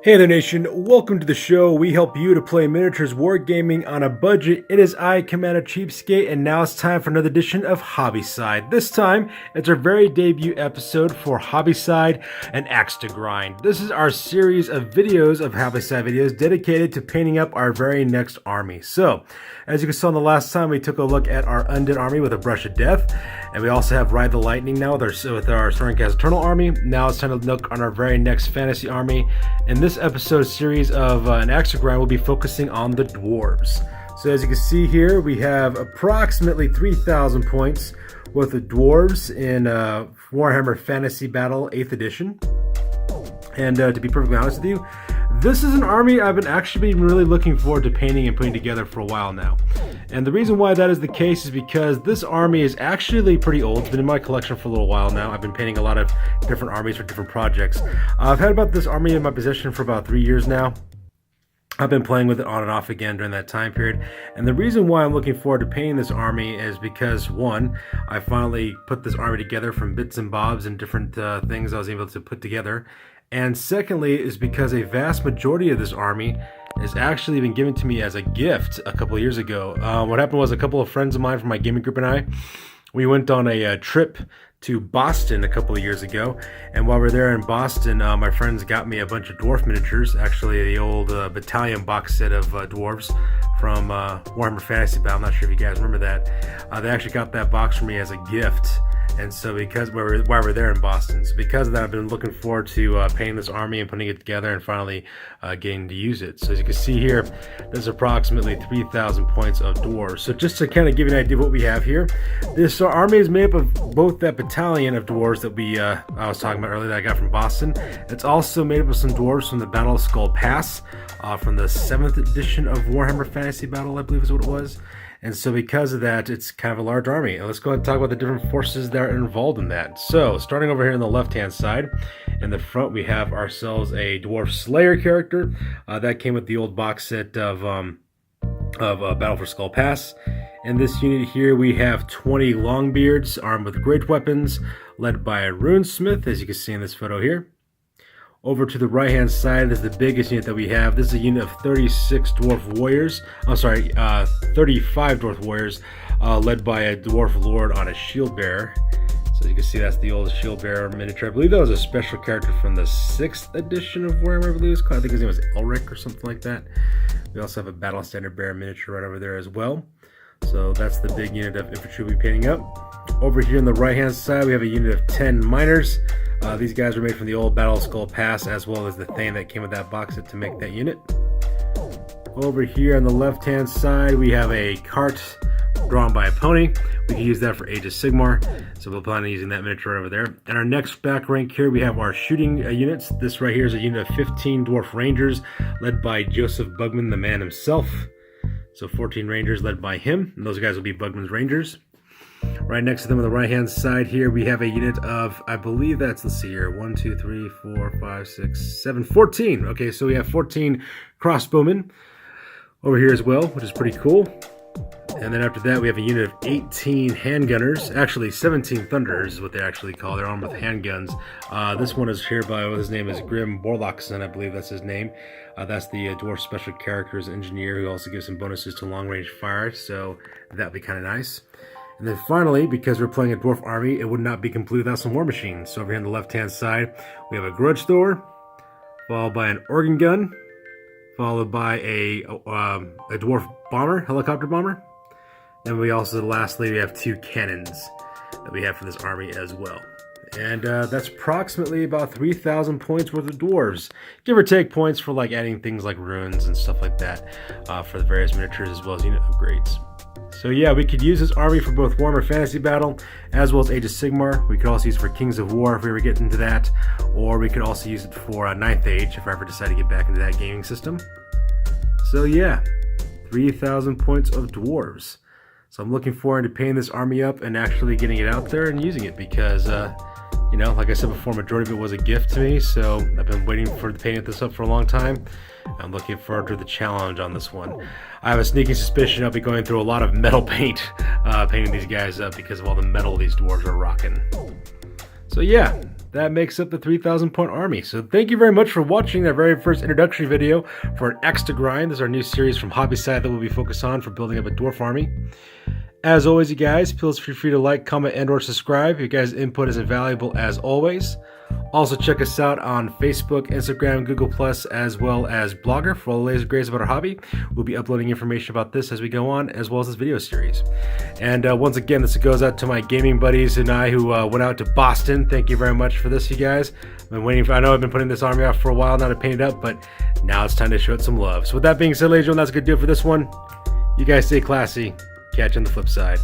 Hey there nation, welcome to the show. We help you to play miniatures wargaming on a budget. It is I, Commander CheapSkate, and now it's time for another edition of Hobbyside. This time, it's our very debut episode for Hobbyside and Axe to Grind. This is our series of videos of Hobbyside videos dedicated to painting up our very next army. So, as you can see on the last time, we took a look at our Undead army with a Brush of Death, and we also have Ride the Lightning now with our Stormcast Eternal army. Now it's time to look on our very next fantasy army. In this episode series of an Axe to Grind, we'll be focusing on the Dwarves. So as you can see here, we have approximately 3,000 points with the Dwarves in Warhammer Fantasy Battle 8th edition. And to be perfectly honest with you, this is an army I've been actually really looking forward to painting and putting together for a while now. And the reason why that is the case is because this army is actually pretty old. It's been in my collection for a little while now. I've been painting a lot of different armies for different projects. I've had about this army in my possession for about 3 years now. I've been playing with it on and off again during that time period. And the reason why I'm looking forward to painting this army is because, one, I finally put this army together from bits and bobs and different things I was able to put together. And secondly is because a vast majority of this army has actually been given to me as a gift a couple of years ago. What happened was a couple of friends of mine from my gaming group and I, we went on a trip to Boston a couple of years ago. And while we were there in Boston, my friends got me a bunch of dwarf miniatures, actually the old battalion box set of dwarves from Warhammer Fantasy Battle. I'm not sure if you guys remember that. They actually got that box for me as a gift. And so while we're there in Boston, so because of that, I've been looking forward to painting this army and putting it together and finally getting to use it. So as you can see here, there's approximately 3,000 points of dwarves. So just to kind of give you an idea of what we have here, this army is made up of both that battalion of dwarves that I was talking about earlier that I got from Boston. It's also made up of some dwarves from the Battle of Skull Pass, from the 7th edition of Warhammer Fantasy Battle, I believe is what it was. And so because of that, it's kind of a large army. And let's go ahead and talk about the different forces that are involved in that. So starting over here on the left-hand side, in the front, we have ourselves a Dwarf Slayer character. That came with the old box set of Battle for Skull Pass. In this unit here, we have 20 Longbeards armed with great weapons, led by a Runesmith, as you can see in this photo here. Over to the right-hand side is the biggest unit that we have. This is a unit of 35 Dwarf Warriors, led by a Dwarf Lord on a Shield Bearer. So as you can see, that's the old Shield Bearer miniature. I believe that was a special character from the 6th edition of Warhammer, I believe it's called. I think his name was Elric or something like that. We also have a Battle Standard Bearer miniature right over there as well. So that's the big unit of infantry we'll be painting up. Over here on the right-hand side, we have a unit of 10 Miners. These guys were made from the old Battle of Skull Pass, as well as the Thane that came with that box set to make that unit. Over here on the left-hand side, we have a cart drawn by a pony. We can use that for Age of Sigmar, so we'll plan on using that miniature over there. And our next back rank here, we have our shooting units. This right here is a unit of 15 Dwarf Rangers, led by Joseph Bugman, the man himself. So 14 Rangers led by him, and those guys will be Bugman's Rangers. Right next to them on the right-hand side here, we have a unit of, I believe that's, let's see here, 1, 2, 3, 4, 5, 6, 7, 14. Okay, so we have 14 crossbowmen over here as well, which is pretty cool. And then after that, we have a unit of 18 handgunners. Actually, 17 Thunderers is what they actually call. They're armed with handguns. This one is here by, his name is Grim Borlaxson, I believe that's his name. That's the Dwarf Special Characters Engineer, who also gives some bonuses to long-range fire, so that'd be kind of nice. And then finally, because we're playing a Dwarf army, it would not be complete without some war machines. So over here on the left-hand side, we have a Grudge Thor, followed by an Organ Gun, followed by a Dwarf Bomber, Helicopter Bomber. Then we also, lastly, we have 2 cannons that we have for this army as well. And that's approximately about 3,000 points worth of dwarves. Give or take points for like adding things like runes and stuff like that for the various miniatures as well as unit upgrades. So yeah, we could use this army for both Warhammer Fantasy Battle as well as Age of Sigmar. We could also use it for Kings of War if we ever get into that. Or we could also use it for 9th Age if I ever decide to get back into that gaming system. So yeah, 3,000 points of dwarves. So I'm looking forward to painting this army up and actually getting it out there and using it because, you know, like I said before, majority of it was a gift to me. So I've been waiting for painting this up for a long time. I'm looking forward to the challenge on this one. I have a sneaking suspicion I'll be going through a lot of metal paint, painting these guys up because of all the metal these dwarves are rocking. So yeah, that makes up the 3,000 point army. So thank you very much for watching that very first introductory video for an Extra Grind. This is our new series from Hobbyside that we'll be focused on for building up a dwarf army. As always, you guys, please feel free to like, comment, and or subscribe. Your guys' input is invaluable as always. Also, check us out on Facebook, Instagram, Google+, as well as Blogger for all the latest grades about our hobby. We'll be uploading information about this as we go on, as well as this video series. And once again, this goes out to my gaming buddies and I who went out to Boston. Thank you very much for this, you guys. I've been waiting for, I know I've been putting this army out for a while now to paint it up, but now it's time to show it some love. So with that being said, ladies and gentlemen, that's a good deal for this one. You guys stay classy. Catch you on the flip side.